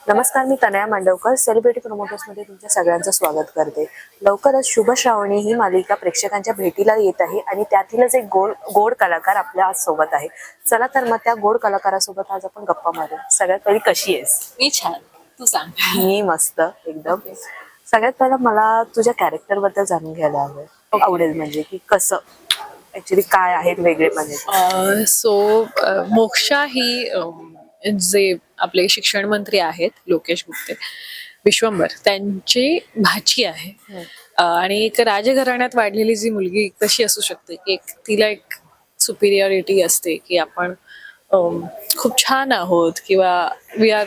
नमस्कार, मी तनया मांडवकर सेलिब्रिटी प्रमोटर्समध्ये तुमच्या सगळ्यांचं स्वागत करते. लवकरच शुभ श्रावणी ही मालिका प्रेक्षकांच्या भेटीला येत आहे आणि त्यातीलच एक गोड गोड कलाकार आपल्या आज सोबत आहे. चला तर मग त्या गोड कलाकारासोबत आज आपण गप्पा मारू. सगळ्यात पहिली कशी आहेस? मी छान. तू सांग. मी मस्त एकदम. सगळ्यात पहिला मला तुझ्या कॅरेक्टर बद्दल जाणून घ्यायला आवडेल, म्हणजे की कसं ऍक्च्युली काय आहेत वेगळे म्हणजे. मोक्षा ही जे आपले शिक्षण मंत्री आहेत लोकेश गुप्ते विश्वंभर त्यांची भाची आहे. आणि एक राजघराण्यात वाढलेली जी मुलगी कशी असू शकते की तिला एक सुपिरियरिटी असते की आपण खूप छान आहोत किंवा वी आर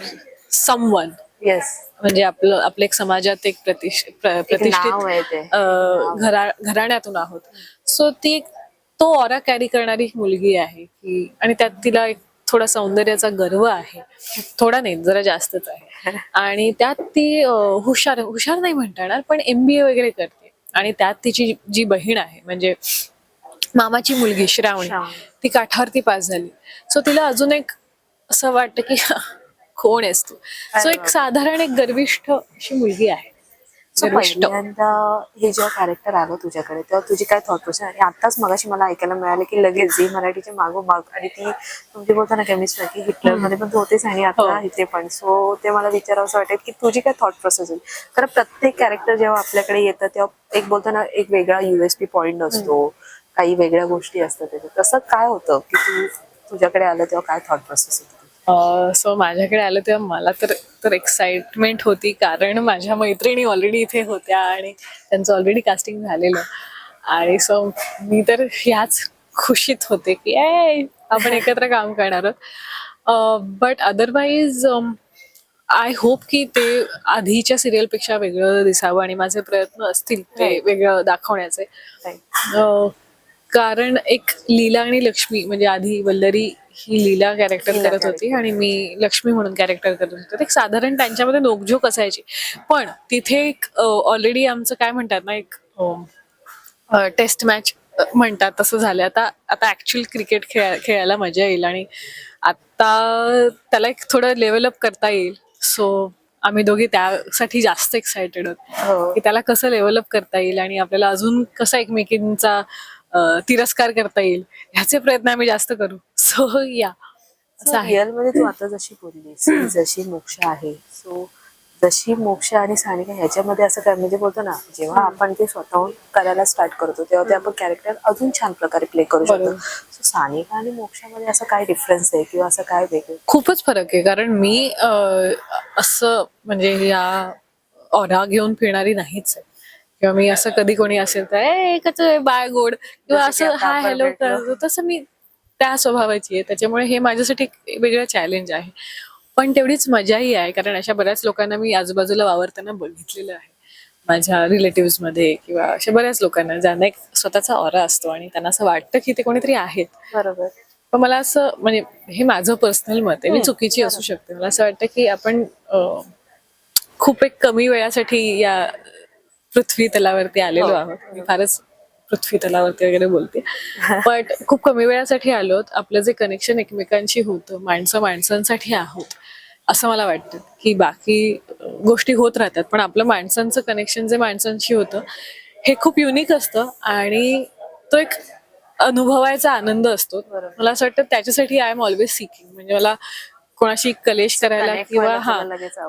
समवन. येस, म्हणजे आपलं एक समाजात एक प्रतिष्ठित घराण्यातून आहोत. सो ती तो ऑरा कॅरी करणारी मुलगी आहे की, आणि त्यात तिला एक थोडा सौंदर्याचा गर्व आहे. थोडा नाही, जरा जास्तच आहे. आणि त्यात ती हुशार हुशार नाही म्हणता येणार, पण MBA वगैरे करते. आणि त्यात तिची जी बहीण आहे म्हणजे मामाची मुलगी श्रावणी, ती काठावरती पास झाली. सो तिला अजून एक असं वाटतं की कोण आहेस तू. सो एक साधारण एक गर्विष्ठ अशी मुलगी आहे. पहिल्यांदा हे जेव्हा कॅरेक्टर आलं तुझ्याकडे तेव्हा तुझी काय थॉट प्रोसेस? आणि आताच मगाशी मला ऐकायला मिळालं की लगेच झी मराठीचे मागोमाग, आणि ती तुमची बोलताना केमिस्ट्री की हिटलर मध्ये पण तू होतेच आणि आता इथे पण. सो ते मला विचारावं असं वाटेल की तुझी काय थॉट प्रोसेस होईल. कारण प्रत्येक कॅरेक्टर जेव्हा आपल्याकडे येतं तेव्हा एक बोलताना एक वेगळा USP पॉइंट असतो, काही वेगळ्या गोष्टी असतात त्याच्यात. तसं काय होतं की तुझ्याकडे आलं तेव्हा काय थॉट प्रोसेस होती? सो माझ्याकडे आलं तेव्हा मला तर एक्साइटमेंट होती, कारण माझ्या मैत्रिणी ऑलरेडी इथे होत्या आणि त्यांचं ऑलरेडी कास्टिंग झालेलं. आणि सो मी तर ह्याच खुशीत होते की आपण एकत्र काम करणार आहोत. बट अदरवाईज आय होप की ते आधीच्या सिरियलपेक्षा वेगळं दिसावं आणि माझे प्रयत्न असतील ते वेगळं दाखवण्याचे. कारण एक लीला आणि लक्ष्मी, म्हणजे आधी वल्लरी ही लीला कॅरेक्टर करत होती आणि मी लक्ष्मी म्हणून कॅरेक्टर करत होते. तर एक साधारण त्यांच्यामध्ये नोकझोक असायची. पण तिथे एक ऑलरेडी आमचं काय म्हणतात ना, एक टेस्ट मॅच म्हणतात तसं झालं. आता ऍक्च्युअल क्रिकेट खेळायला मजा येईल आणि आता त्याला एक थोडं लेवल अप करता येईल. सो आम्ही दोघी त्यासाठी जास्त एक्सायटेड आहोत की त्याला कसं लेवल अप करता येईल आणि आपल्याला अजून कसा एकमेकींचा तिरस्कार करता येईल ह्याचे प्रयत्न आम्ही जास्त करू. सो या रिअल मध्ये तू आता जशी बोललीस जशी मोक्षा आहे, सो जशी मोक्षा आणि सानिका ह्याच्यामध्ये असं काय म्हणजे बोलतो ना, जेव्हा आपण ते स्वतःहून करायला स्टार्ट करतो तेव्हा ते आपण कॅरेक्टर अजून छान प्रकारे प्ले करू शकतो. सो सानिका आणि मोक्षामध्ये असं काय डिफरन्स आहे किंवा असं काय वेगळं? खूपच फरक आहे. कारण मी असं म्हणजे या ऑरा घेऊन फिरणारी नाहीच आहे, किंवा मी असं कधी कोणी असेल तर एकच बाय गोड किंवा असं हाय हॅलो करतो, तसं मी त्या स्वभावाची आहे. त्याच्यामुळे हे माझ्यासाठी एक वेगळं चॅलेंज आहे, पण तेवढीच मजाही आहे. कारण अशा बऱ्याच लोकांना मी आजूबाजूला वावरताना बघितलेलं आहे, माझ्या रिलेटिव्ह मध्ये किंवा अशा बऱ्याच लोकांना ज्यांना एक स्वतःचा ऑरा असतो आणि त्यांना असं वाटतं की ते कोणीतरी आहेत. बरोबर. पण मला असं म्हणजे हे माझं पर्सनल मत आहे, मी चुकीची असू शकते. मला असं वाटतं की आपण खूप एक कमी वेळासाठी या पृथ्वी तलावरती आलेलो आहोत. मी फारच पृथ्वी तलावरती वगैरे बोलते, बट खूप कमी वेळासाठी आलोत. आपलं जे कनेक्शन एकमेकांशी होतं, माणसं माणसांसाठी आहोत असं मला वाटतं. की बाकी गोष्टी होत राहतात, पण आपलं माणसांचं कनेक्शन जे माणसांशी होतं हे खूप युनिक असतं आणि तो एक अनुभवायचा आनंद असतो. मला असं वाटतं त्याच्यासाठी आय एम ऑलवेज सिकिंग. म्हणजे मला कोणाशी कलेश करायला किंवा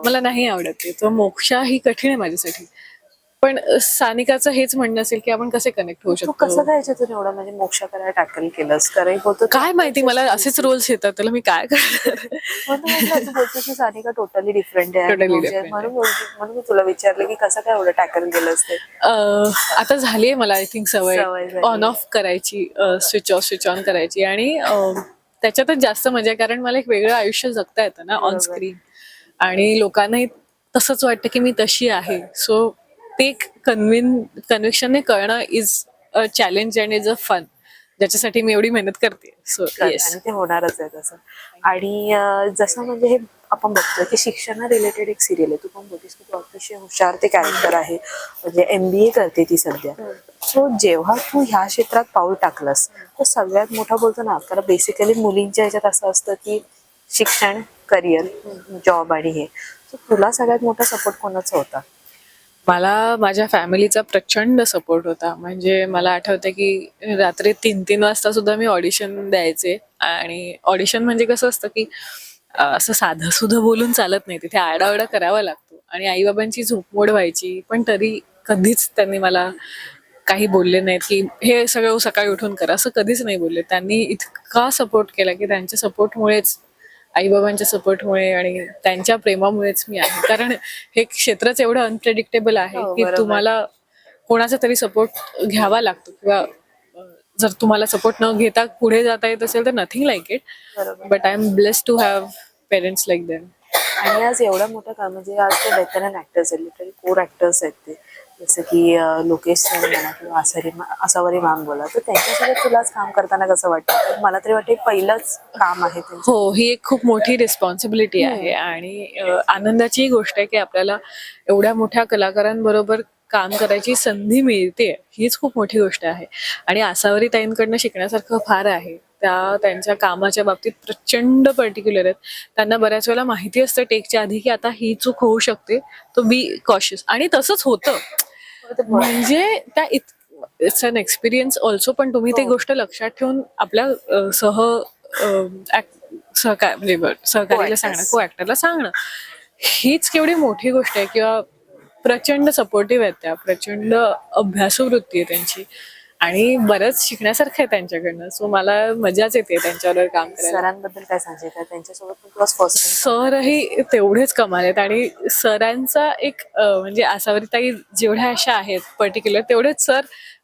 मला नाही आवडत. तो मोक्षा ही कठीण आहे माझ्यासाठी. पण सानिकाचं हेच म्हणणं असेल की आपण कसे कनेक्ट होऊ शकतो. कसं काय याच्यातून एवढं म्हणजे मोक्षा करायला टॅकल केलंस? कारण होतं काय माहिती, मला असेच रोल्स येतात, त्याला मी काय करणार. म्हणून तू बोलतो की सानिका टोटली डिफरंट आहे, म्हणून मी तुला विचारलं की कसं काय एवढं टॅकल केलंस ते. आता झालीये मला आय थिंक सवय ऑन ऑफ करायची, स्विच ऑफ स्विच ऑन करायची. आणि त्याच्यातच जास्त मजा आहे, कारण मला एक वेगळं आयुष्य जगता येतं ना ऑन स्क्रीन, आणि लोकांनाही तसंच वाटतं की मी तशी आहे. सो ते कन्व्हिक्शनने कळणं is a challenge and is a fun, ज्याच्यासाठी मी एवढी मेहनत करते. सो येस, आणि ते होणारच आहे तसं. आणि जसं म्हणजे हे आपण बघतोय की शिक्षणा रिलेटेड एक सिरियल आहे. तू पण बोलतेस की तू अतिशय हुशार ते कॅरेक्टर आहे, म्हणजे MBA करते ती सध्या. सो जेव्हा तू ह्या क्षेत्रात पाऊल टाकलंस तर सगळ्यात मोठा बोलतो ना, कारण बेसिकली मुलींच्या ह्याच्यात असं असतं की शिक्षण करिअर, जॉब आणि हे, तर तुला सगळ्यात मोठा सपोर्ट कोणाचा होता? मला माझ्या फॅमिलीचा प्रचंड सपोर्ट होता. म्हणजे मला आठवतं की रात्री 3-3 वाजता सुद्धा मी ऑडिशन द्यायचे. आणि ऑडिशन म्हणजे कसं असतं की असं साधं सुधं बोलून चालत नाही, तिथे आरडाओरडा करावा लागतो. आणि आईबाबांची झोपमोड व्हायची, पण तरी कधीच त्यांनी मला काही बोलले नाहीत की हे सगळं सकाळी उठून करा, असं कधीच नाही बोलले. त्यांनी इतका सपोर्ट केला की त्यांच्या सपोर्टमुळेच, आईबाबांच्या सपोर्टमुळे आणि त्यांच्या प्रेमामुळेच मी आहे. कारण हे क्षेत्रच एवढं अनप्रेडिक्टेबल आहे हो, की बरोबर. तुम्हाला कोणाचा तरी सपोर्ट घ्यावा लागतो, किंवा जर तुम्हाला सपोर्ट न घेता पुढे जाता येत असेल तर नथिंग लाईक इट. बरोबर. But I am blessed to have parents like them. आणि आज एवढं मोठं काम, म्हणजे आज ते वेटरन ऍक्टर्स आहेत, लिटरली कोर ऍक्टर्स आहेत ते, जसं की लोकेश सर म्हणा किंवा आसावरी मॅम बोला, तर त्यांच्यासोबत तुला आज काम करताना कसं वाटतं? मला तरी वाटतं पहिलंच काम आहे त्यांचं. हो, ही एक खूप मोठी रिस्पॉन्सिबिलिटी आहे. आणि आनंदाची गोष्ट आहे की आपल्याला एवढ्या मोठ्या कलाकारांबरोबर काम करायची संधी मिळते, हीच खूप मोठी गोष्ट आहे. आणि आसावरी ताईंकडनं शिकण्यासारखं फार आहे. त्या त्यांच्या कामाच्या बाबतीत प्रचंड पर्टिक्युलर आहेत. त्यांना बऱ्याच वेळेला माहिती असतं टेकच्या आधी की आता ही चूक होऊ शकते, तो बी कॉशियस. आणि तसंच होतं. म्हणजे त्या इट्स अन एक्सपिरियन्स ऑल्सो. पण तुम्ही ती हो. गोष्ट लक्षात ठेवून आपल्या म्हणजे सहकार्याला सांगणं, को ऍक्टरला सांगणं, हीच केवढी मोठी गोष्ट आहे. किंवा प्रचंड सपोर्टिव्ह आहेत त्या, प्रचंड अभ्यासू वृत्ती आहे त्यांची, आणि बरंच शिकण्यासारखं आहे त्यांच्याकडनं. सो मला मजाच येते त्यांच्यावर काम करायला. सरांबद्दल काय सांगशील का? त्यांच्यासोबत पण तुला फर्स्ट सरही तेवढेच कमाल आहेत. आणि सरांचा एक म्हणजे आसावरीताई जेवढ्या अशा आहेत पर्टिक्युलर, तेवढेच सर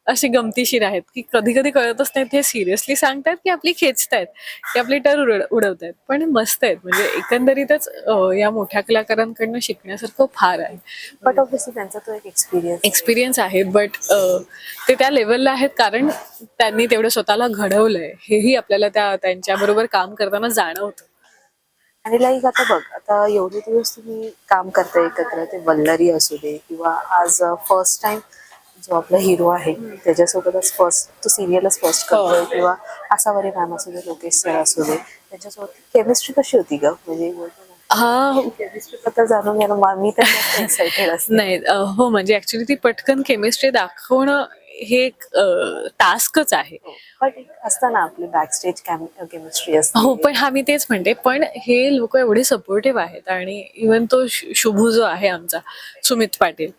असे गमतीशीर आहेत की कधी कधी कळतच नाही ते सिरियसली सांगतायत की आपली खेचतायत, की आपली टर उडवतायत. पण मस्त आहेत. म्हणजे एकंदरीतच या मोठ्या कलाकारांकडनं शिकण्यासारखं फार आहे. बट ऑब्व्हियसली त्यांचा तो एक एक्सपिरियन्स आहे. बट ते त्या लेवलला आहेत कारण त्यांनी तेवढं स्वतःला घडवलंय, हेही आपल्याला त्यांच्याबरोबर काम करताना जाणवतं. आणि लाईक आता बघ, आता एवढे दिवस तुम्ही काम करता एकत्र, ते वल्लरी असू दे किंवा आज फर्स्ट टाइम जो आपला हिरो आहे त्याच्यासोबतच फर्स्ट तो सिरियलच फर्स्ट करतोय, किंवा आसावरी मॅम असू दे, लोकेश सर असू दे, त्यांच्यासोबत केमिस्ट्री कशी होती ग? म्हणजे केमिस्ट्री बद्दल जाणून घ्यायला मी तर एक्साइटेड असते. नाही, हो, म्हणजे ऍक्च्युली ती पटकन केमिस्ट्री दाखवणं हे एक टास्कच आहे. बट असताना आपली बॅकस्टेज केमिस्ट्री असते. हो, पण मी तेच म्हणते, पण हे लोक एवढे सपोर्टिव्ह आहेत. आणि इवन तो शुभू जो आहे आमचा, सुमित पाटील,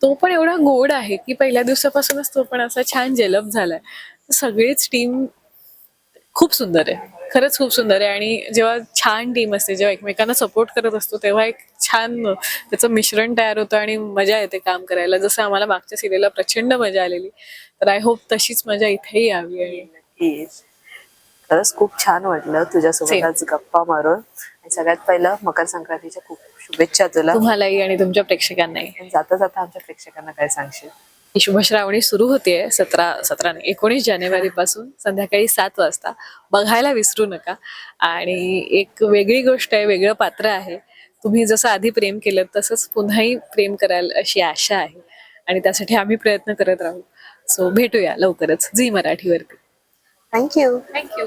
तो पण एवढा गोड आहे की पहिल्या दिवसापासूनच तो पण असा छान जेलप झालाय. सगळीच टीम खूप सुंदर आहे, खरंच खूप सुंदर आहे. आणि जेव्हा छान टीम असते, जेव्हा एकमेकांना सपोर्ट करत असतो, तेव्हा एक छान त्याचं मिश्रण तयार होतं आणि मजा येते काम करायला. जसं आम्हाला मागच्या सिरियलला प्रचंड मजा आलेली, तर आय होप तशीच मजा इथेही यावी. आणि नक्कीच. खरंच खूप छान वाटलं तुझ्यासोबत Same. आज गप्पा मारून. आणि सगळ्यात पहिलं मकर संक्रांतीच्या खूप शुभेच्छा तुला. तुम्हालाही आणि तुमच्या प्रेक्षकांनाही. आणि जाता जाता आमच्या प्रेक्षकांना काय सांगशील? ही शुभ श्रावणी सुरू होतीये 19 जानेवारीपासून संध्याकाळी 7 वाजता. बघायला विसरू नका. आणि एक वेगळी गोष्ट आहे, वेगळं पात्र आहे. तुम्ही जसं आधी प्रेम केलं तसंच पुन्हाही प्रेम कराल अशी आशा आहे. आणि त्यासाठी आम्ही प्रयत्न करत राहू. सो भेटूया लवकरच झी मराठीवरती. थँक्यू. थँक्यू.